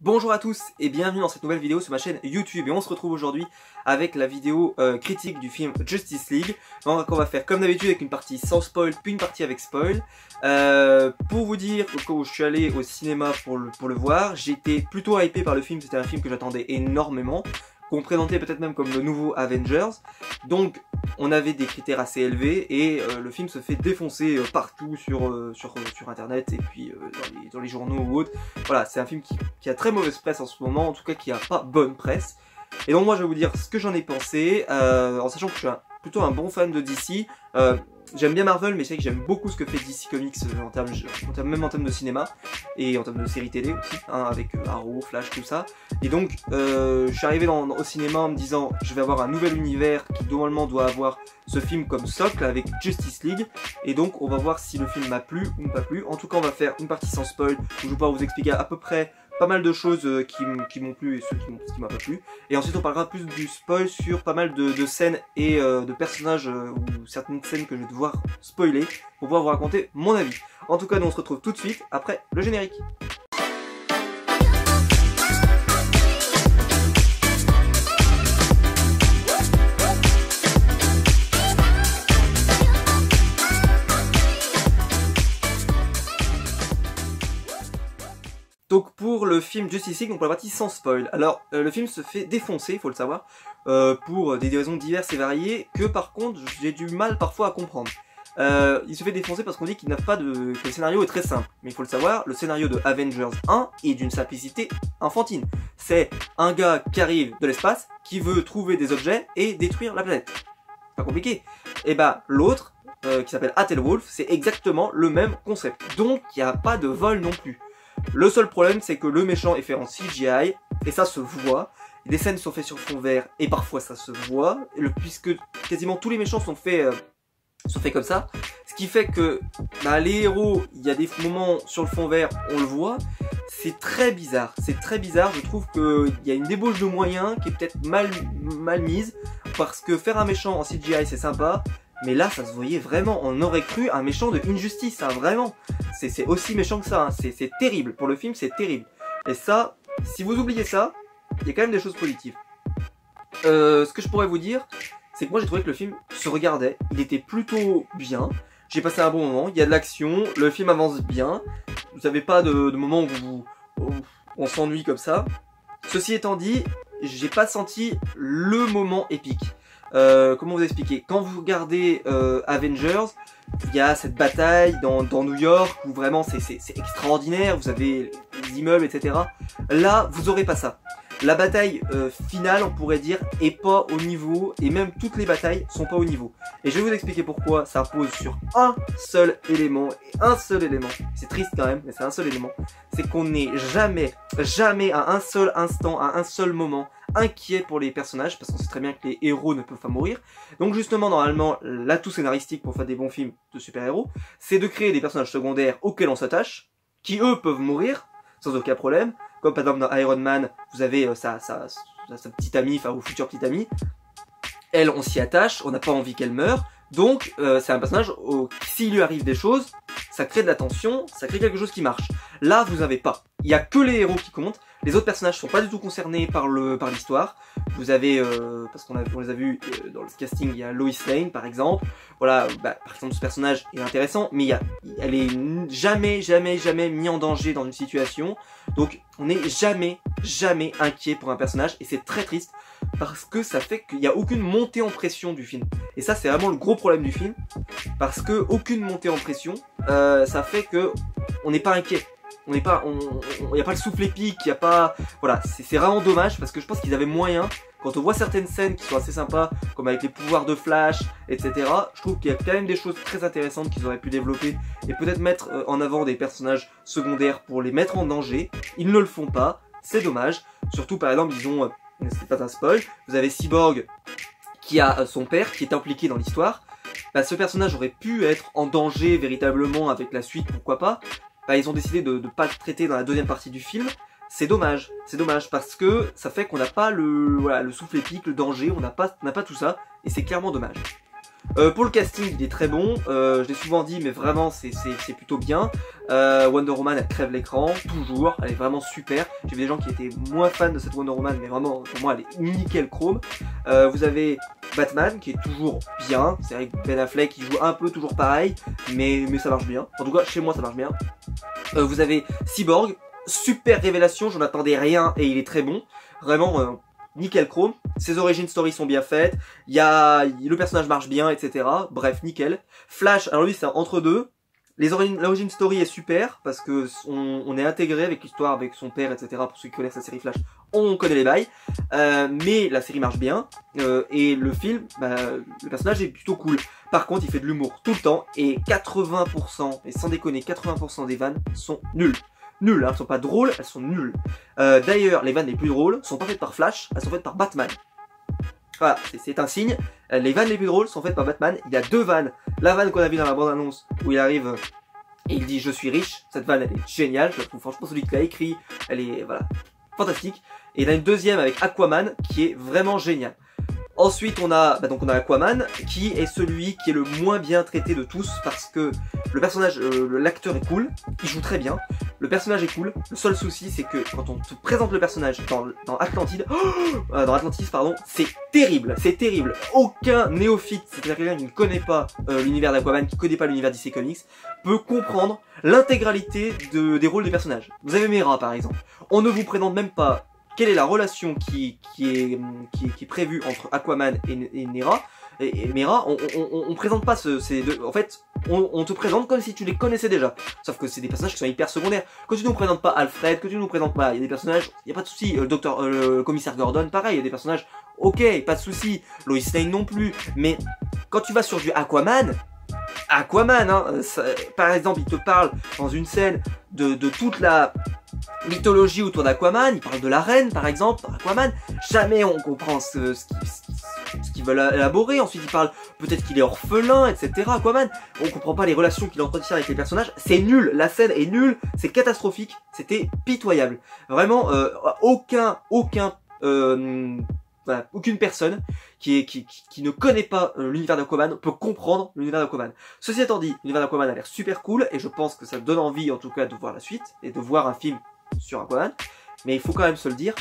Bonjour à tous et bienvenue dans cette nouvelle vidéo sur ma chaîne YouTube et on se retrouve aujourd'hui avec la vidéo critique du film Justice League. Donc on va faire comme d'habitude avec une partie sans spoil puis une partie avec spoil. Pour vous dire, quand je suis allé au cinéma pour le voir, j'étais plutôt hypé par le film, c'était un film que j'attendais énormément, qu'on présentait peut-être même comme le nouveau Avengers. Donc on avait des critères assez élevés et le film se fait défoncer partout sur internet et puis dans les journaux ou autres. Voilà, c'est un film qui a très mauvaise presse en ce moment, en tout cas qui a pas bonne presse. Et donc moi je vais vous dire ce que j'en ai pensé, en sachant que je suis plutôt un bon fan de DC. J'aime bien Marvel, mais c'est vrai que j'aime beaucoup ce que fait DC Comics même en termes de cinéma et en termes de séries télé aussi, hein, avec Arrow, Flash, tout ça. Et donc, je suis arrivé au cinéma en me disant, je vais avoir un nouvel univers qui normalement doit avoir ce film comme socle avec Justice League. Et donc, on va voir si le film m'a plu ou pas plu. En tout cas, on va faire une partie sans spoil où je vais pouvoir vous expliquer à peu près pas mal de choses qui m'ont plu et ceux qui m'ont pas plu. Et ensuite on parlera plus du spoil sur pas mal de scènes et de personnages ou certaines scènes que je vais devoir spoiler pour pouvoir vous raconter mon avis. En tout cas, nous on se retrouve tout de suite après le générique. Donc pour le film Justice League, donc pour la partie sans spoil. Alors le film se fait défoncer, il faut le savoir, pour des raisons diverses et variées, que par contre j'ai du mal parfois à comprendre. Il se fait défoncer parce qu'on dit qu'il n'a pas que le scénario est très simple. Mais il faut le savoir, le scénario de Avengers 1 est d'une simplicité infantile. C'est un gars qui arrive de l'espace, qui veut trouver des objets et détruire la planète. Pas compliqué. Et bah l'autre, qui s'appelle Athelwolf, c'est exactement le même concept. Donc il n'y a pas de vol non plus. Le seul problème, c'est que le méchant est fait en CGI, et ça se voit. Des scènes sont faites sur fond vert, et parfois ça se voit, puisque quasiment tous les méchants sont faits comme ça. Ce qui fait que les héros, il y a des moments sur le fond vert, on le voit. C'est très bizarre, je trouve qu'il y a une débauche de moyens qui est peut-être mal mise, parce que faire un méchant en CGI c'est sympa, mais là ça se voyait vraiment, on aurait cru un méchant de Injustice, hein, vraiment. C'est aussi méchant que ça, hein. C'est terrible, pour le film c'est terrible. Et ça, si vous oubliez ça, il y a quand même des choses positives. Ce que je pourrais vous dire, c'est que moi j'ai trouvé que le film se regardait, il était plutôt bien, j'ai passé un bon moment, il y a de l'action, le film avance bien, vous n'avez pas de moment où on s'ennuie comme ça. Ceci étant dit, j'ai pas senti le moment épique. Comment vous expliquer? Quand vous regardez Avengers, il y a cette bataille dans New York où vraiment c'est extraordinaire, vous avez les immeubles, etc. Là, vous aurez pas ça. La bataille finale, on pourrait dire, est pas au niveau, et même toutes les batailles sont pas au niveau. Et je vais vous expliquer pourquoi. Ça repose sur un seul élément, c'est triste quand même, mais c'est un seul élément, c'est qu'on n'est jamais à un seul instant, à un seul moment, inquiet pour les personnages, parce qu'on sait très bien que les héros ne peuvent pas mourir. Donc justement, normalement, l'atout scénaristique pour faire des bons films de super-héros, c'est de créer des personnages secondaires auxquels on s'attache, qui eux peuvent mourir, sans aucun problème. Comme par exemple dans Iron Man, vous avez sa petite amie, enfin ou future petite amie. Elle, on s'y attache, on n'a pas envie qu'elle meure. Donc c'est un personnage, s'il lui arrive des choses, ça crée de la tension, ça crée quelque chose qui marche. Là, vous n'avez pas. Il n'y a que les héros qui comptent. Les autres personnages sont pas du tout concernés par l'histoire. Vous avez, parce qu'on les a vus dans le casting, il y a Lois Lane par exemple. Voilà, par exemple ce personnage est intéressant, mais elle est jamais mis en danger dans une situation. Donc on n'est jamais inquiet pour un personnage et c'est très triste parce que ça fait qu'il n'y a aucune montée en pression du film. Et ça c'est vraiment le gros problème du film parce que aucune montée en pression, ça fait que on n'est pas inquiet. Il n'y a pas le souffle épique, il n'y a pas... Voilà, c'est vraiment dommage parce que je pense qu'ils avaient moyen, quand on voit certaines scènes qui sont assez sympas, comme avec les pouvoirs de Flash, etc. Je trouve qu'il y a quand même des choses très intéressantes qu'ils auraient pu développer et peut-être mettre en avant des personnages secondaires pour les mettre en danger. Ils ne le font pas, c'est dommage. Surtout par exemple, disons, c'est pas un spoil, vous avez Cyborg qui a son père qui est impliqué dans l'histoire. Ce personnage aurait pu être en danger véritablement avec la suite, pourquoi pas. Ils ont décidé de ne pas le traiter dans la deuxième partie du film. C'est dommage parce que ça fait qu'on n'a pas le souffle épique, le danger, on n'a pas tout ça et c'est clairement dommage. Pour le casting, il est très bon, je l'ai souvent dit, mais vraiment c'est plutôt bien. Wonder Woman, elle crève l'écran, toujours, elle est vraiment super. J'ai vu des gens qui étaient moins fans de cette Wonder Woman, mais vraiment, pour moi, elle est nickel chrome. Vous avez Batman, qui est toujours bien, c'est vrai que Ben Affleck, il joue un peu toujours pareil, mais ça marche bien. En tout cas, chez moi, ça marche bien. Vous avez Cyborg, super révélation, j'en attendais rien, et il est très bon. Vraiment... nickel chrome, ses origin stories sont bien faites, le personnage marche bien, etc. Bref, nickel. Flash, alors lui c'est entre deux. L'origin story est super parce que on est intégré avec l'histoire avec son père, etc. Pour ceux qui connaissent la série Flash, on connaît les bails. Mais la série marche bien et le film, le personnage est plutôt cool. Par contre, il fait de l'humour tout le temps et 80%, et sans déconner, 80% des vannes sont nulles. Nulles, hein, elles sont pas drôles, elles sont nulles. D'ailleurs, les vannes les plus drôles sont pas faites par Flash, elles sont faites par Batman. Voilà, c'est un signe. Les vannes les plus drôles sont faites par Batman. Il y a deux vannes. La vanne qu'on a vue dans la bande-annonce où il arrive et il dit je suis riche. Cette vanne elle est géniale, je la trouve franchement celui qui l'a écrit, elle est voilà fantastique. Et il y en a une deuxième avec Aquaman qui est vraiment géniale. Ensuite on a Aquaman qui est celui qui est le moins bien traité de tous parce que le personnage, l'acteur est cool, il joue très bien, le personnage est cool. Le seul souci c'est que quand on te présente le personnage dans Atlantis pardon, c'est terrible, c'est terrible. Aucun néophyte, c'est-à-dire quelqu'un qui ne connaît pas l'univers d'Aquaman, qui ne connaît pas l'univers DC Comics, peut comprendre l'intégralité des rôles des personnages. Vous avez Mera par exemple, on ne vous présente même pas quelle est la relation qui est prévue entre Aquaman et Mera. Et Mera, on présente pas ces deux. En fait, on te présente comme si tu les connaissais déjà. Sauf que c'est des personnages qui sont hyper secondaires. Que tu nous présentes pas Alfred, que tu nous présentes pas, il y a des personnages, il y a pas de souci. Le commissaire Gordon, pareil, il y a des personnages. Ok, pas de souci. Lois Lane non plus. Mais quand tu vas sur du Aquaman, hein, par exemple, il te parle dans une scène de toute la mythologie autour d'Aquaman, il parle de la reine par exemple, Aquaman, jamais on comprend ce qu'ils veulent élaborer. Ensuite il parle peut-être qu'il est orphelin, etc. Aquaman, on comprend pas les relations qu'il entretient avec les personnages, c'est nul, la scène est nulle, c'est catastrophique, c'était pitoyable. Vraiment, voilà, aucune personne qui ne connaît pas l'univers d'Aquaman peut comprendre l'univers d'Aquaman. Ceci étant dit, l'univers d'Aquaman a l'air super cool et je pense que ça donne envie en tout cas de voir la suite et de voir un film sur Aquaman. Mais il faut quand même se le dire,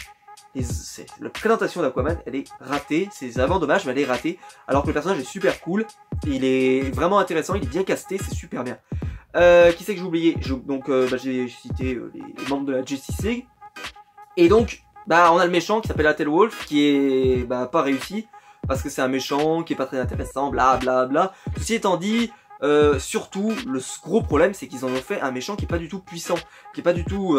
la présentation d'Aquaman elle est ratée, c'est vraiment dommage mais elle est ratée. Alors que le personnage est super cool, il est vraiment intéressant, il est bien casté, c'est super bien. Qui c'est que j'ai oublié? J'ai cité les membres de la Justice League. Et donc, on a le méchant qui s'appelle Atel Wolf, qui est pas réussi, parce que c'est un méchant qui est pas très intéressant, bla bla bla. Ceci étant dit, surtout, le gros problème, c'est qu'ils en ont fait un méchant qui est pas du tout puissant, qui est pas du tout,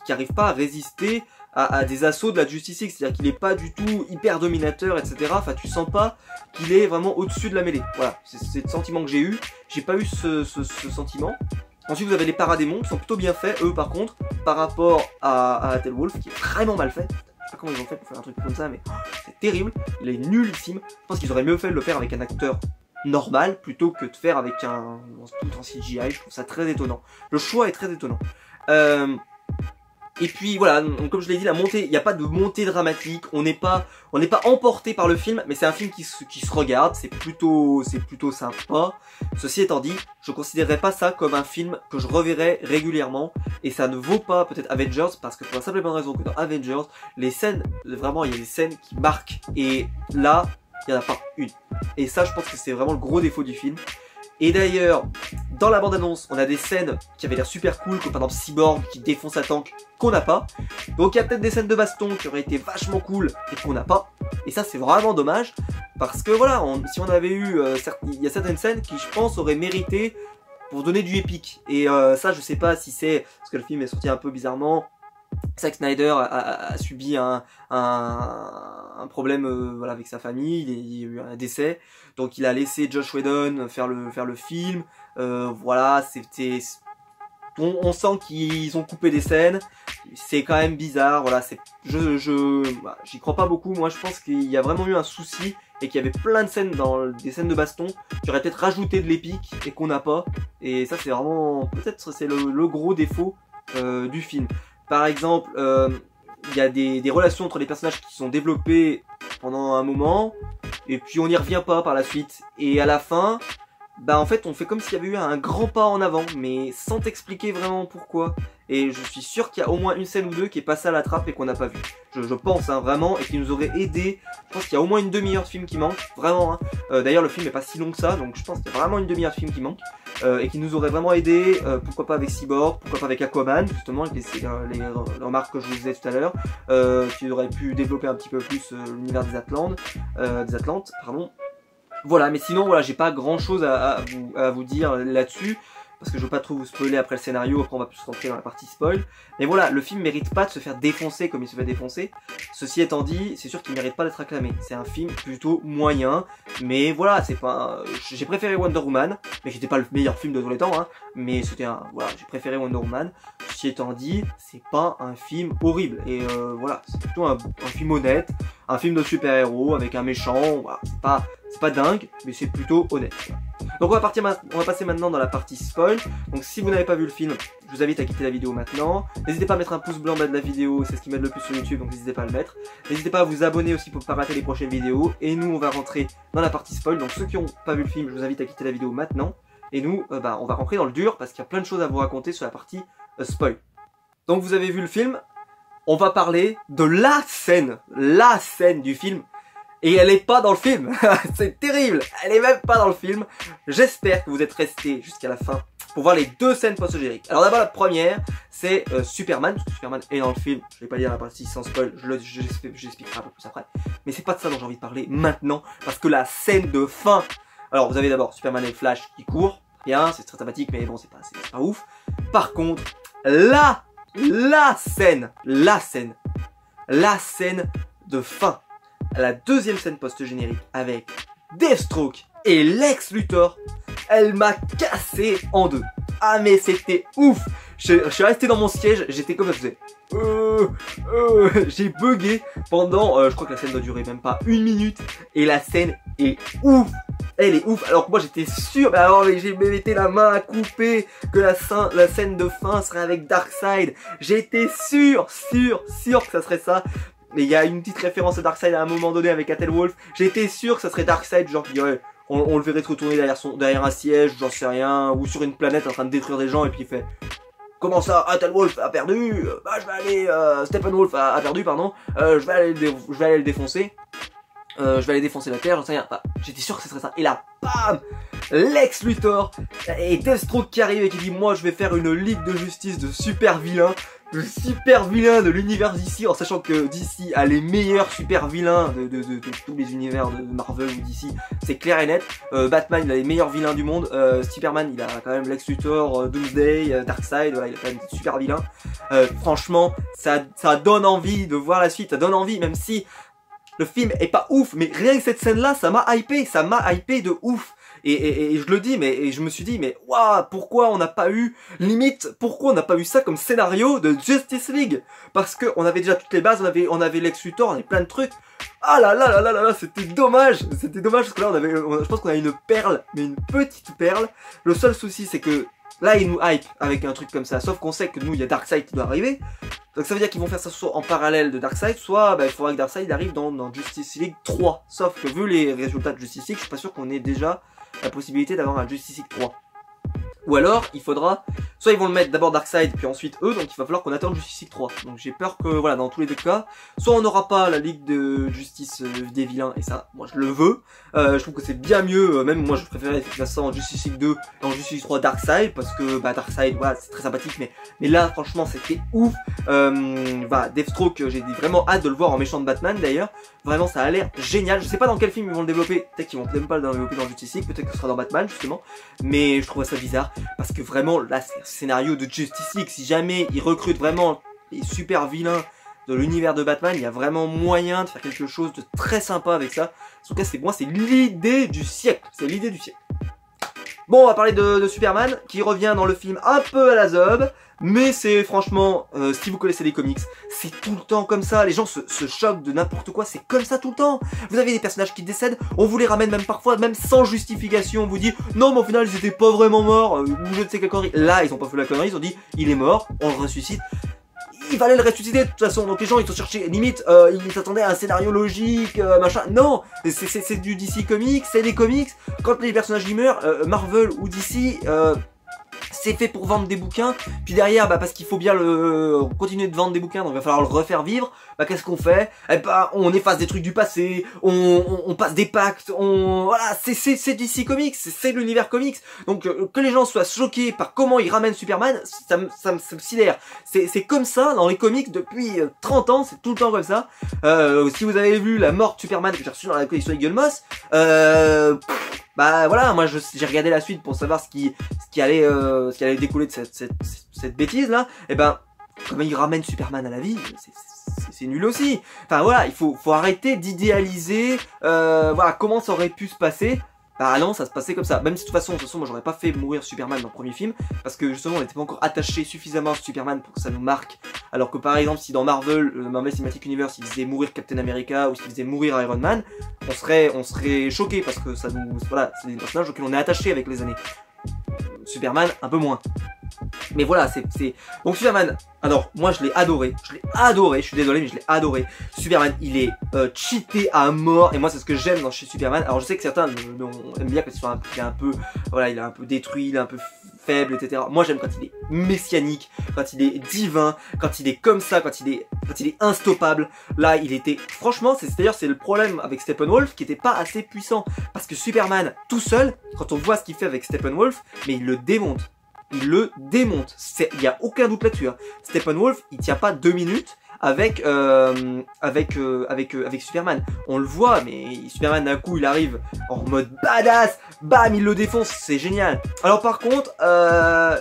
qui arrive pas à résister à des assauts de la Justice League, c'est-à-dire qu'il est pas du tout hyper dominateur, etc. Enfin, tu sens pas qu'il est vraiment au-dessus de la mêlée. Voilà, c'est le sentiment que j'ai eu. J'ai pas eu ce sentiment. Ensuite vous avez les paradémons qui sont plutôt bien faits, eux par contre, par rapport à Atel Wolf qui est vraiment mal fait. Je sais pas comment ils ont fait pour faire un truc comme ça, mais c'est terrible, il est nullissime. Je pense qu'ils auraient mieux fait de le faire avec un acteur normal plutôt que de faire avec tout en CGI, je trouve ça très étonnant. Le choix est très étonnant. Et puis voilà, donc, comme je l'ai dit, la montée, il n'y a pas de montée dramatique, on n'est pas emporté par le film, mais c'est un film qui se regarde, c'est plutôt sympa. Ceci étant dit, je considérerais pas ça comme un film que je reverrai régulièrement, et ça ne vaut pas peut-être Avengers, parce que pour la simple et bonne raison que dans Avengers, les scènes, vraiment il y a des scènes qui marquent, et là, il n'y en a pas une. Et ça, je pense que c'est vraiment le gros défaut du film. Et d'ailleurs, dans la bande-annonce, on a des scènes qui avaient l'air super cool, comme par exemple Cyborg qui défonce un tank, qu'on n'a pas. Donc il y a peut-être des scènes de baston qui auraient été vachement cool et qu'on n'a pas. Et ça c'est vraiment dommage, parce que voilà, si on avait eu, il y a certaines scènes qui je pense auraient mérité pour donner du épique. Et ça je sais pas si c'est, parce que le film est sorti un peu bizarrement, Zack Snyder a subi un problème voilà, avec sa famille, il y a eu un décès, donc il a laissé Josh Whedon faire le film. Voilà, on sent qu'ils ont coupé des scènes, c'est quand même bizarre. Voilà, j'y crois pas beaucoup. Moi je pense qu'il y a vraiment eu un souci et qu'il y avait plein de scènes des scènes de baston qui auraient peut-être rajouté de l'épique et qu'on n'a pas. Et ça c'est vraiment, peut-être c'est le gros défaut du film. Par exemple, il y a des relations entre les personnages qui sont développées pendant un moment, et puis on n'y revient pas par la suite. Et à la fin, bah en fait on fait comme s'il y avait eu un grand pas en avant, mais sans t'expliquer vraiment pourquoi. Et je suis sûr qu'il y a au moins une scène ou deux qui est passée à la trappe et qu'on n'a pas vu. Je pense hein, vraiment, et qui nous aurait aidé. Je pense qu'il y a au moins une demi-heure de film qui manque, vraiment. Hein. D'ailleurs le film n'est pas si long que ça, donc je pense qu'il y a vraiment une demi-heure de film qui manque. Et qui nous aurait vraiment aidé, pourquoi pas avec Cyborg, pourquoi pas avec Aquaman, justement, avec les remarques que je vous disais tout à l'heure, qui aurait pu développer un petit peu plus l'univers des Atlantes, pardon. Voilà, mais sinon, voilà, j'ai pas grand chose à vous dire là-dessus, parce que je veux pas trop vous spoiler après le scénario, après on va plus rentrer dans la partie spoil. Mais voilà, le film mérite pas de se faire défoncer comme il se fait défoncer. Ceci étant dit, c'est sûr qu'il mérite pas d'être acclamé. C'est un film plutôt moyen, mais voilà, c'est pas... J'ai préféré Wonder Woman, mais qui était pas le meilleur film de tous les temps, hein. Mais c'était un... Voilà, j'ai préféré Wonder Woman. Ceci étant dit, c'est pas un film horrible. Et voilà, c'est plutôt un film honnête, un film de super-héros avec un méchant, voilà, c'est pas dingue, mais c'est plutôt honnête. Donc on va passer maintenant dans la partie spoil. Donc si vous n'avez pas vu le film, je vous invite à quitter la vidéo maintenant. N'hésitez pas à mettre un pouce blanc en bas de la vidéo, c'est ce qui m'aide le plus sur YouTube, donc n'hésitez pas à le mettre. N'hésitez pas à vous abonner aussi pour ne pas rater les prochaines vidéos. Et nous on va rentrer dans la partie spoil. Donc ceux qui n'ont pas vu le film, je vous invite à quitter la vidéo maintenant. Et nous, on va rentrer dans le dur parce qu'il y a plein de choses à vous raconter sur la partie spoil. Donc vous avez vu le film, on va parler de la scène du film. Et elle est pas dans le film. C'est terrible. Elle est même pas dans le film. J'espère que vous êtes restés jusqu'à la fin pour voir les deux scènes post-génériques. Alors d'abord la première, c'est Superman, parce que Superman est dans le film. Je vais pas dire la partie sans spoil, j'expliquerai un peu plus après. Mais c'est pas de ça dont j'ai envie de parler maintenant, parce que la scène de fin. Alors vous avez d'abord Superman et Flash qui courent. Bien, c'est très sympathique, mais bon, c'est pas ouf. Par contre, la scène de fin. La deuxième scène post-générique avec Deathstroke et Lex Luthor, elle m'a cassé en deux. Ah mais c'était ouf. Je suis resté dans mon siège, j'étais comme ça, je faisais j'ai bugué pendant, je crois que la scène doit durer même pas une minute, et la scène est ouf. Elle est ouf, alors que moi j'étais sûr, j'ai mis la main à couper que la scène de fin serait avec Darkseid. J'étais sûr que ça serait ça. Mais il y a une petite référence à Darkseid à un moment donné avec Athelwolf. J'étais sûr que ça serait Darkseid, genre qui dirait, on le verrait se retourner derrière un siège, j'en sais rien, ou sur une planète en train de détruire des gens, et puis il fait, comment ça, Athelwolf a perdu, bah je vais aller, Steppenwolf a perdu, pardon, je vais aller le défoncer. Je vais aller défoncer la Terre, j'en sais rien. Bah, j'étais sûr que ce serait ça. Et là, bam, Lex Luthor et Deathstroke qui arrive et qui dit, moi je vais faire une ligue de justice de super vilains. Le super vilain de l'univers DC, en sachant que DC a les meilleurs super vilains de tous les univers de Marvel ou DC, c'est clair et net. Batman, il a les meilleurs vilains du monde. Superman, il a quand même Lex Luthor, Doomsday, Darkseid, voilà, il a quand même des super vilains. Franchement, ça donne envie de voir la suite, ça donne envie, même si le film est pas ouf, mais rien que cette scène-là, ça m'a hypé de ouf. Et je le dis, mais je me suis dit, mais waouh, pourquoi on n'a pas eu, pourquoi on n'a pas eu ça comme scénario de Justice League? Parce que on avait déjà toutes les bases, on avait Lex Luthor, on avait plein de trucs. Ah là là là là là, c'était dommage parce que là je pense qu'on a une perle, mais une petite perle. Le seul souci c'est que là ils nous hype avec un truc comme ça, sauf qu'on sait que nous il y a Darkseid qui doit arriver. Donc ça veut dire qu'ils vont faire ça soit en parallèle de Darkseid, soit il faudra que Darkseid arrive dans Justice League 3. Sauf que vu les résultats de Justice League, je suis pas sûr qu'on ait déjà la possibilité d'avoir un Justice League 3. Ou alors, il faudra, soit ils vont le mettre d'abord Darkseid, puis ensuite eux, donc il va falloir qu'on attende Justice League 3. Donc j'ai peur que, voilà, dans tous les deux cas, soit on n'aura pas la Ligue de Justice des vilains, et ça, moi je le veux. Je trouve que c'est bien mieux, même moi je préférais faire ça en Justice League 2 et en Justice League 3 Darkseid, parce que, Darkseid, voilà, c'est très sympathique, mais là, franchement, c'était ouf. Deathstroke, j'ai vraiment hâte de le voir en méchant de Batman, d'ailleurs. Vraiment, ça a l'air génial. Je sais pas dans quel film ils vont le développer, peut-être qu'ils vont même pas le développer dans Justice League, peut-être que ce sera dans Batman, justement, mais je trouve ça bizarre. Parce que vraiment, là, c'est un scénario de Justice League. Si jamais ils recrutent vraiment les super vilains de l'univers de Batman, il y a vraiment moyen de faire quelque chose de très sympa avec ça. En tout cas, c'est l'idée du siècle. C'est l'idée du siècle. Bon, on va parler de Superman, qui revient dans le film un peu à la zob. Mais c'est franchement, si vous connaissez les comics, c'est tout le temps comme ça. Les gens se choquent de n'importe quoi, c'est comme ça tout le temps. Vous avez des personnages qui décèdent, on vous les ramène même parfois, même sans justification. On vous dit, non mais au final ils étaient pas vraiment morts, ou je ne sais quelle connerie. Là, ils ont pas fait la connerie, ils ont dit, il est mort, on le ressuscite. il fallait le ressusciter de toute façon. Donc les gens ils ont cherché, limite, ils s'attendaient à un scénario logique, machin. Non, c'est du DC Comics, c'est des comics. Quand les personnages y meurent, Marvel ou DC, c'est fait pour vendre des bouquins, puis derrière, bah parce qu'il faut bien continuer de vendre des bouquins, donc il va falloir le refaire vivre, bah qu'est-ce qu'on fait? Eh bah on efface des trucs du passé, on passe des pactes, voilà, c'est DC Comics, c'est l'univers comics, donc que les gens soient choqués par comment ils ramènent Superman, ça me sidère. C'est comme ça dans les comics depuis 30 ans, c'est tout le temps comme ça. Si vous avez vu la mort de Superman que j'ai reçue dans la collection Eagle Moss, bah voilà, moi j'ai regardé la suite pour savoir ce qui allait découler de cette bêtise là. Et ben comment ils ramènent Superman à la vie, c'est nul aussi. Enfin voilà, il faut arrêter d'idéaliser voilà comment ça aurait pu se passer. Bah non, ça se passait comme ça. Même si de toute façon moi j'aurais pas fait mourir Superman dans le premier film, parce que justement on n'était pas encore attaché suffisamment à Superman pour que ça nous marque. Alors que par exemple si dans Marvel Cinematic Universe il faisait mourir Captain America ou s'il faisait mourir Iron Man, on serait choqué parce que ça nous, voilà, c'est des personnages auxquels on est attaché avec les années. Superman un peu moins. Mais voilà, donc Superman, alors moi je l'ai adoré, je suis désolé mais je l'ai adoré. Superman il est cheaté à mort et moi c'est ce que j'aime dans chez Superman. Alors je sais que certains aiment bien quand il est un peu, voilà, il est un peu détruit, il est un peu faible, etc. Moi j'aime quand il est messianique, quand il est divin, quand il est comme ça, quand il est instoppable. Là il était, franchement c'est le problème avec Steppenwolf qui était pas assez puissant. Parce que Superman tout seul, quand on voit ce qu'il fait avec Steppenwolf, mais il le démonte. Il le démonte, il y a aucun doute là-dessus. Hein. Steppenwolf, il tient pas 2 minutes avec Superman. On le voit, mais Superman d'un coup il arrive en mode badass, bam, il le défonce, c'est génial. Alors par contre,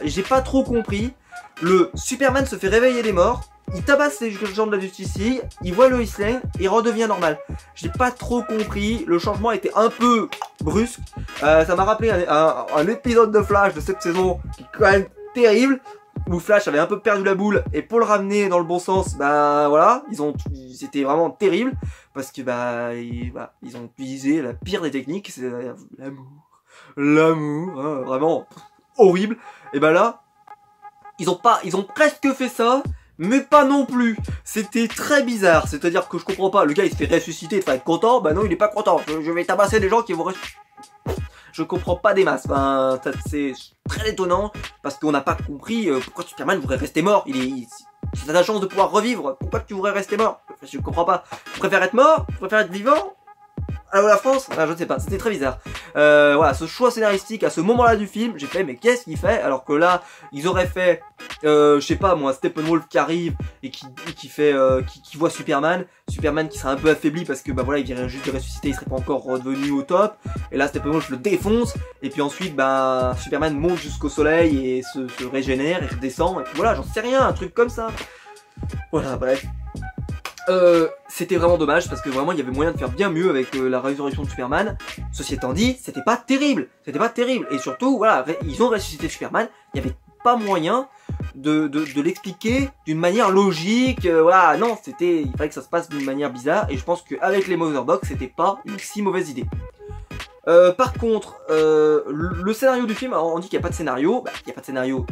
j'ai pas trop compris. Le Superman se fait réveiller des morts, il tabasse les gens de la Justice, il voit Lois Lane, il redevient normal. J'ai pas trop compris, le changement était un peu brusque. Ça m'a rappelé un épisode de Flash de cette saison qui est quand même terrible, où Flash avait un peu perdu la boule, et pour le ramener dans le bon sens, bah voilà, c'était vraiment terrible, parce que ils ont utilisé la pire des techniques, c'est l'amour, hein, vraiment horrible. Et bah là, ils ont presque fait ça, mais pas non plus. C'était très bizarre, c'est-à-dire que je comprends pas, le gars il se fait ressusciter, il va être content, bah non il est pas content, je vais tabasser des gens qui vont ressusciter. Je comprends pas des masses, enfin, c'est très étonnant, parce qu'on n'a pas compris pourquoi Superman voudrait rester mort, il a la chance de pouvoir revivre, pourquoi tu voudrais rester mort? Je comprends pas, tu préfères être mort? Tu préfères être vivant? Alors la France, je ne sais pas, c'était très bizarre. Voilà, ce choix scénaristique à ce moment-là du film, j'ai fait mais qu'est-ce qu'il fait? Alors que là, ils auraient fait, je sais pas moi, Steppenwolf qui arrive et qui voit Superman qui serait un peu affaibli parce que bah voilà, il vient juste de ressusciter, il serait pas encore redevenu au top. Et là, Steppenwolf le défonce et puis ensuite, bah Superman monte jusqu'au soleil et se régénère et redescend et puis voilà, j'en sais rien, un truc comme ça. Voilà, bref. C'était vraiment dommage parce que vraiment il y avait moyen de faire bien mieux avec la résurrection de Superman. Ceci étant dit, c'était pas terrible, et surtout voilà, ils ont ressuscité Superman, il n'y avait pas moyen de l'expliquer d'une manière logique, voilà, non, il fallait que ça se passe d'une manière bizarre, et je pense qu'avec les Motherbox c'était pas une si mauvaise idée. Par contre, le scénario du film, on dit qu'il n'y a pas de scénario, bah, il n'y a pas de scénario.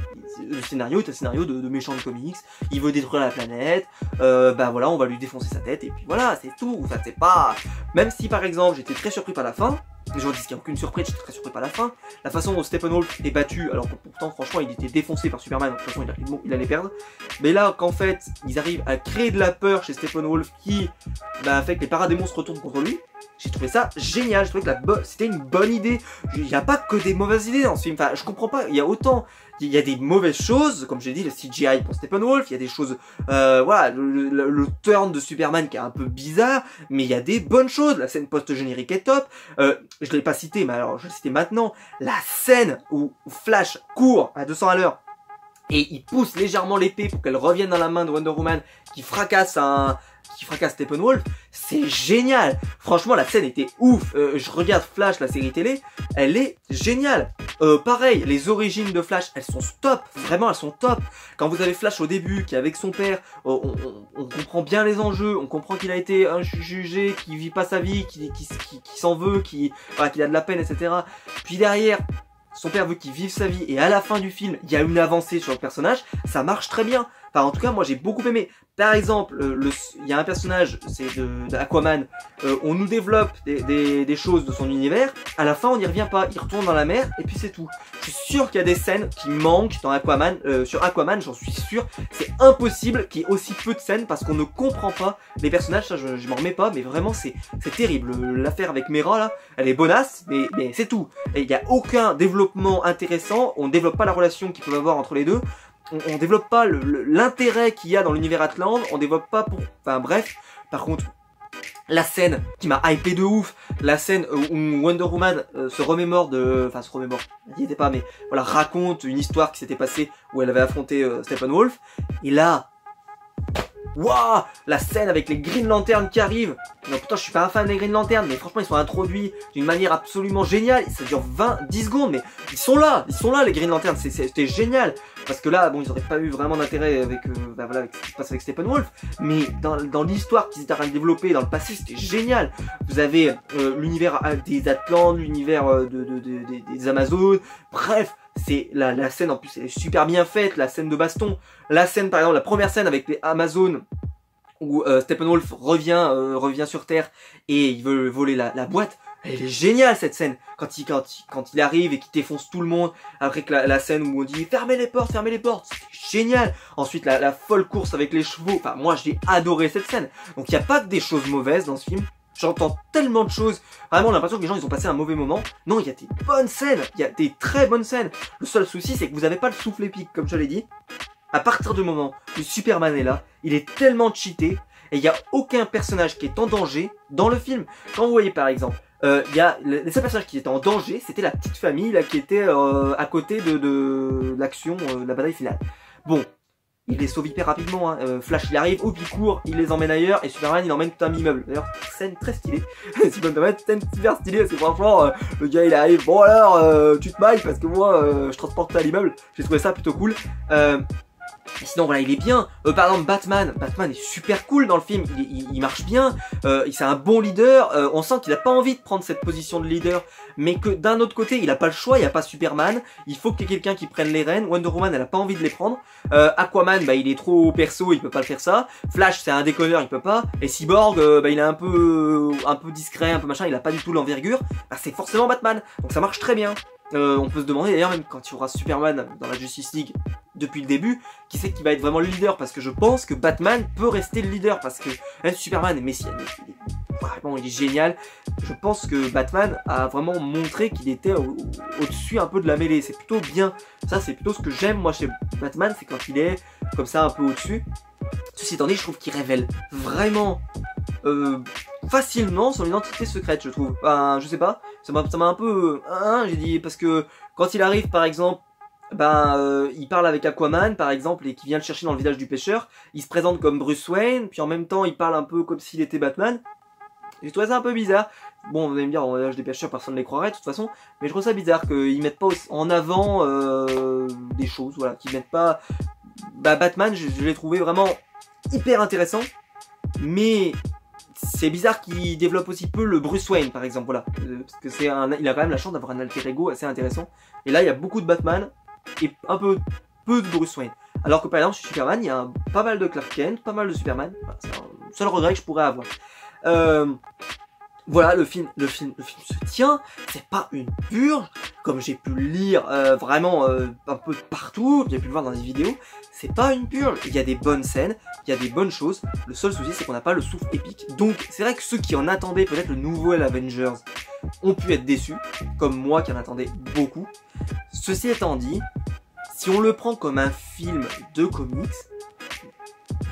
Le scénario est un scénario de méchant de comics, il veut détruire la planète, bah voilà, on va lui défoncer sa tête, et puis voilà, c'est tout, enfin, c'est pas... Même si par exemple, j'étais très surpris par la fin, les gens disent qu'il n'y a aucune surprise, j'étais très surpris par la fin, la façon dont Steppenwolf est battu, alors que pourtant, franchement, il était défoncé par Superman, de toute façon, il allait perdre, mais là, qu'en fait, ils arrivent à créer de la peur chez Steppenwolf qui, bah, fait que les paradémons se retournent contre lui. J'ai trouvé ça génial, je trouvais que c'était une bonne idée. Il n'y a pas que des mauvaises idées dans ce film, enfin je comprends pas, il y a des mauvaises choses, comme j'ai dit, le CGI pour Steppenwolf, il y a des choses, voilà, le turn de Superman qui est un peu bizarre, mais il y a des bonnes choses, la scène post-générique est top, je l'ai pas cité, mais alors je vais le citer maintenant, la scène où Flash court à 200 à l'heure, et il pousse légèrement l'épée pour qu'elle revienne dans la main de Wonder Woman, qui fracasse Steppenwolf, c'est génial. Franchement, la scène était ouf. Je regarde Flash, la série télé, elle est géniale. Pareil, les origines de Flash, elles sont top. Vraiment, elles sont top. Quand vous avez Flash au début, qui est avec son père, on comprend bien les enjeux. On comprend qu'il a été jugé, qu'il vit pas sa vie, qu'il s'en veut, qu'il a de la peine, etc. Puis derrière, son père veut qu'il vive sa vie, et à la fin du film, il y a une avancée sur le personnage, ça marche très bien. Enfin, en tout cas, moi j'ai beaucoup aimé. Par exemple, il y a un personnage, c'est d'Aquaman, on nous développe des choses de son univers, à la fin on n'y revient pas, il retourne dans la mer et puis c'est tout. Je suis sûr qu'il y a des scènes qui manquent dans Aquaman, sur Aquaman, j'en suis sûr, c'est impossible qu'il y ait aussi peu de scènes parce qu'on ne comprend pas les personnages, ça je m'en remets pas, mais vraiment c'est terrible. L'affaire avec Mera là, elle est bonasse, mais c'est tout. Et il n'y a aucun développement intéressant, on ne développe pas la relation qu'ils peuvent avoir entre les deux. On développe pas l'intérêt qu'il y a dans l'univers Atland, on développe pas pour... Enfin bref, par contre, la scène qui m'a hypé de ouf, la scène où Wonder Woman se remémore de... Enfin se remémore, elle n'y était pas, mais voilà, raconte une histoire qui s'était passée où elle avait affronté Steppenwolf, et là... Waouh, la scène avec les Green Lantern qui arrivent. Non, pourtant je suis pas un fan des Green Lantern, mais franchement ils sont introduits d'une manière absolument géniale. Ça dure 10 secondes, mais ils sont là les Green Lantern, c'était génial. Parce que là, bon, ils auraient pas eu vraiment d'intérêt avec, voilà, avec ce qui se passe avec Steppenwolf, mais dans l'histoire qu'ils étaient en train de développer dans le passé, c'était génial. Vous avez l'univers des Atlantes, l'univers des Amazones, bref. C'est la scène en plus elle est super bien faite, la scène de baston, la scène par exemple, la première scène avec les Amazones où Steppenwolf revient sur Terre et il veut voler la boîte, elle est géniale cette scène, quand il arrive et qu'il défonce tout le monde, après que la scène où on dit fermez les portes, c'est génial. Ensuite la folle course avec les chevaux, enfin moi j'ai adoré cette scène, donc il n'y a pas que des choses mauvaises dans ce film. J'entends tellement de choses. Vraiment, on a l'impression que les gens, ils ont passé un mauvais moment. Non, il y a des bonnes scènes. Il y a des très bonnes scènes. Le seul souci, c'est que vous n'avez pas le souffle épique, comme je l'ai dit. À partir du moment où Superman est là, il est tellement cheaté. Et il n'y a aucun personnage qui est en danger dans le film. Quand vous voyez, par exemple, les seuls personnages qui étaient en danger, c'était la petite famille, là, qui était à côté de l'action, de la bataille finale. Bon. Il les sauve hyper rapidement, hein. Flash il arrive, hop il court, il les emmène ailleurs, et Superman il emmène tout un immeuble. D'ailleurs, scène très stylée. Superman, scène super stylée, parce que franchement, le gars il arrive, bon alors, tu te mailles parce que moi, je transporte à l'immeuble. J'ai trouvé ça plutôt cool. Et sinon voilà, il est bien. Par exemple Batman est super cool dans le film, il marche bien, c'est un bon leader, on sent qu'il a pas envie de prendre cette position de leader, mais que d'un autre côté il a pas le choix, il n'y a pas Superman, il faut qu'il y ait quelqu'un qui prenne les rênes. Wonder Woman elle a pas envie de les prendre, Aquaman bah il est trop perso, il peut pas le faire ça, Flash c'est un déconneur, il peut pas, et Cyborg bah il est un peu discret, un peu machin, il a pas du tout l'envergure, bah c'est forcément Batman, donc ça marche très bien. On peut se demander d'ailleurs, même quand il y aura Superman dans la Justice League depuis le début, qui c'est qui va être vraiment le leader, parce que je pense que Batman peut rester le leader, parce que Superman est messianique, vraiment il est génial. Je pense que Batman a vraiment montré qu'il était au-dessus un peu de la mêlée, c'est plutôt bien, ça c'est plutôt ce que j'aime moi chez Batman, c'est quand il est comme ça un peu au-dessus. Ceci étant dit, je trouve qu'il révèle vraiment facilement son identité secrète, je trouve. Enfin, je sais pas, ça m'a un peu... j'ai dit, parce que quand il arrive par exemple, il parle avec Aquaman par exemple et qui vient le chercher dans le village du pêcheur, il se présente comme Bruce Wayne, puis en même temps il parle un peu comme s'il était Batman. J'ai trouvé ça un peu bizarre. Bon, vous allez me dire, dans le village des pêcheurs, personne ne les croirait de toute façon, mais je trouve ça bizarre qu'ils mettent pas en avant des choses, voilà, qu'ils mettent pas... Batman, je l'ai trouvé vraiment hyper intéressant, mais c'est bizarre qu'il développe aussi peu le Bruce Wayne par exemple, voilà, parce que il a quand même la chance d'avoir un alter ego assez intéressant, et là il y a beaucoup de Batman et peu de Bruce Wayne, alors que par exemple chez Superman il y a pas mal de Clark Kent, pas mal de Superman, voilà, c'est un seul regret que je pourrais avoir. Voilà, le film se tient, c'est pas une purge, comme j'ai pu le lire vraiment un peu partout, j'ai pu le voir dans des vidéos, c'est pas une purge, il y a des bonnes scènes, il y a des bonnes choses, le seul souci c'est qu'on n'a pas le souffle épique. Donc c'est vrai que ceux qui en attendaient peut-être le nouvel Avengers ont pu être déçus, comme moi qui en attendais beaucoup. Ceci étant dit, si on le prend comme un film de comics,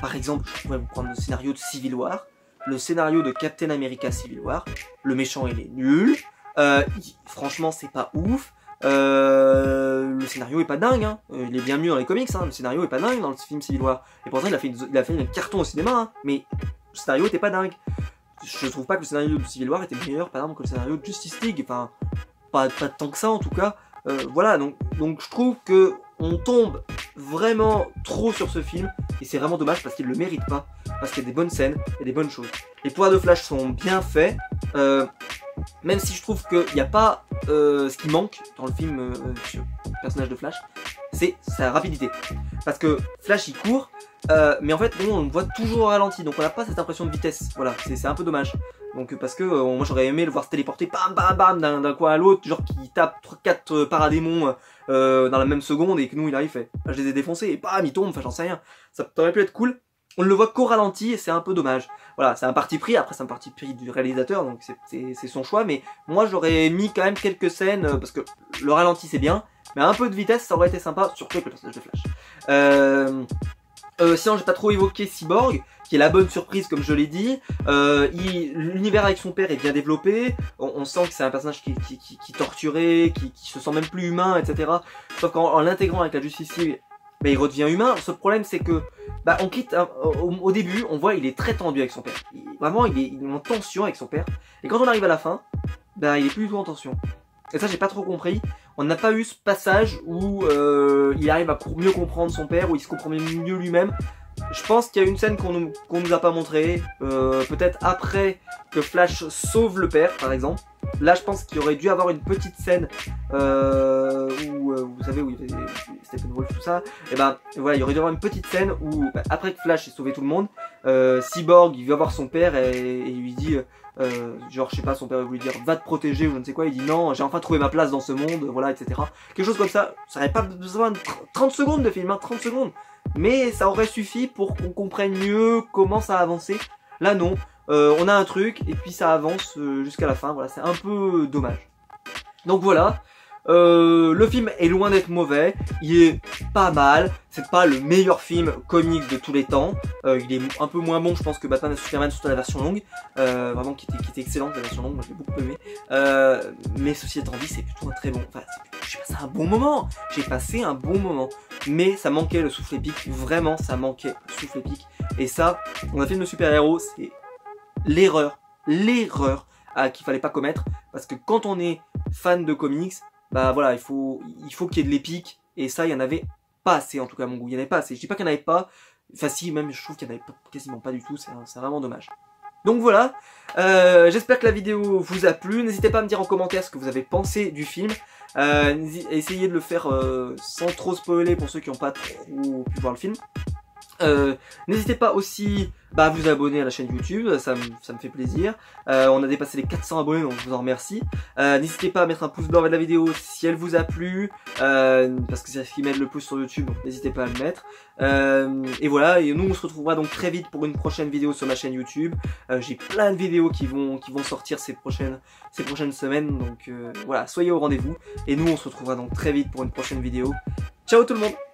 par exemple je pourrais vous prendre le scénario de Civil War, le scénario de Captain America Civil War, le méchant il est nul, franchement c'est pas ouf, le scénario est pas dingue, hein. Il est bien mieux dans les comics, hein. Le scénario est pas dingue dans le film Civil War, et pourtant il a fait un carton au cinéma, hein. Mais le scénario était pas dingue. Je trouve pas que le scénario de Civil War était meilleur par exemple que le scénario de Justice League, enfin pas tant que ça en tout cas. Voilà, donc je trouve que on tombe vraiment trop sur ce film, et c'est vraiment dommage parce qu'il le mérite pas, parce qu'il y a des bonnes scènes et des bonnes choses. Les pouvoirs de Flash sont bien faits, même si je trouve qu'il n'y a pas ce qui manque dans le film sur le personnage de Flash, c'est sa rapidité. Parce que Flash il court, mais en fait nous on le voit toujours au ralenti, donc on n'a pas cette impression de vitesse. Voilà, c'est un peu dommage. Donc parce que moi j'aurais aimé le voir se téléporter bam bam bam d'un coin à l'autre, genre qu'il tape 4 paradémons dans la même seconde et que nous il arrive fait je les ai défoncés et bam il tombe, enfin j'en sais rien. Ça aurait pu être cool. On ne le voit qu'au ralenti et c'est un peu dommage. Voilà, c'est un parti pris, après c'est un parti pris du réalisateur, donc c'est son choix, mais moi j'aurais mis quand même quelques scènes, parce que le ralenti c'est bien, mais un peu de vitesse ça aurait été sympa, surtout avec le personnage de Flash. Sinon j'ai pas trop évoqué Cyborg, qui est la bonne surprise comme je l'ai dit. L'univers avec son père est bien développé, on sent que c'est un personnage qui est torturé, qui se sent même plus humain, etc. Sauf qu'en l'intégrant avec la Justice League, bah, il redevient humain. Ce problème c'est que bah, on quitte au début, on voit il est très tendu avec son père. Vraiment il est en tension avec son père. Et quand on arrive à la fin, bah, il est plus du tout en tension. Et ça j'ai pas trop compris. On n'a pas eu ce passage où il arrive à mieux comprendre son père, où il se comprend mieux lui-même. Je pense qu'il y a une scène qu'on nous a pas montrée, peut-être après que Flash sauve le père par exemple. Là je pense qu'il aurait dû avoir une petite scène où, vous savez, où il y avait Steppenwolf, tout ça. Et ben voilà, il aurait dû avoir une petite scène où, après que Flash ait sauvé tout le monde, Cyborg il va voir son père et il lui dit, genre je sais pas, son père voulait dire va te protéger ou je ne sais quoi, il dit non, j'ai enfin trouvé ma place dans ce monde, voilà, etc. Quelque chose comme ça, ça n'aurait pas besoin de 30 secondes de film, hein, 30 secondes. Mais ça aurait suffi pour qu'on comprenne mieux comment ça a avancé. Là non, on a un truc et puis ça avance jusqu'à la fin, voilà, c'est un peu dommage. Donc voilà, le film est loin d'être mauvais, il est pas mal, c'est pas le meilleur film comics de tous les temps, il est un peu moins bon je pense que Batman vs Superman, surtout la version longue, vraiment qui était excellente la version longue, moi je l'ai beaucoup aimé, mais ceci étant dit c'est plutôt un très bon, enfin j'ai passé un bon moment, mais ça manquait le souffle épique, vraiment ça manquait le souffle épique, et ça, on a film de super-héros, c'est l'erreur qu'il fallait pas commettre, parce que quand on est fan de comics, bah voilà, il faut qu'il y ait de l'épique, et ça il y en avait pas assez, en tout cas à mon goût, il y en avait pas assez, je dis pas qu'il y en avait pas, enfin si, même je trouve qu'il y en avait quasiment pas du tout, c'est vraiment dommage. Donc voilà, j'espère que la vidéo vous a plu, n'hésitez pas à me dire en commentaire ce que vous avez pensé du film, essayez de le faire sans trop spoiler pour ceux qui n'ont pas trop pu voir le film. N'hésitez pas aussi à vous abonner à la chaîne YouTube, ça me fait plaisir. On a dépassé les 400 abonnés, donc je vous en remercie. N'hésitez pas à mettre un pouce bleu vers la vidéo si elle vous a plu, parce que c'est ce qui m'aide le plus sur YouTube, donc n'hésitez pas à le mettre. Et voilà, et nous on se retrouvera donc très vite pour une prochaine vidéo sur ma chaîne YouTube. J'ai plein de vidéos qui vont sortir ces prochaines semaines, donc voilà, soyez au rendez-vous. Et nous on se retrouvera donc très vite pour une prochaine vidéo. Ciao tout le monde!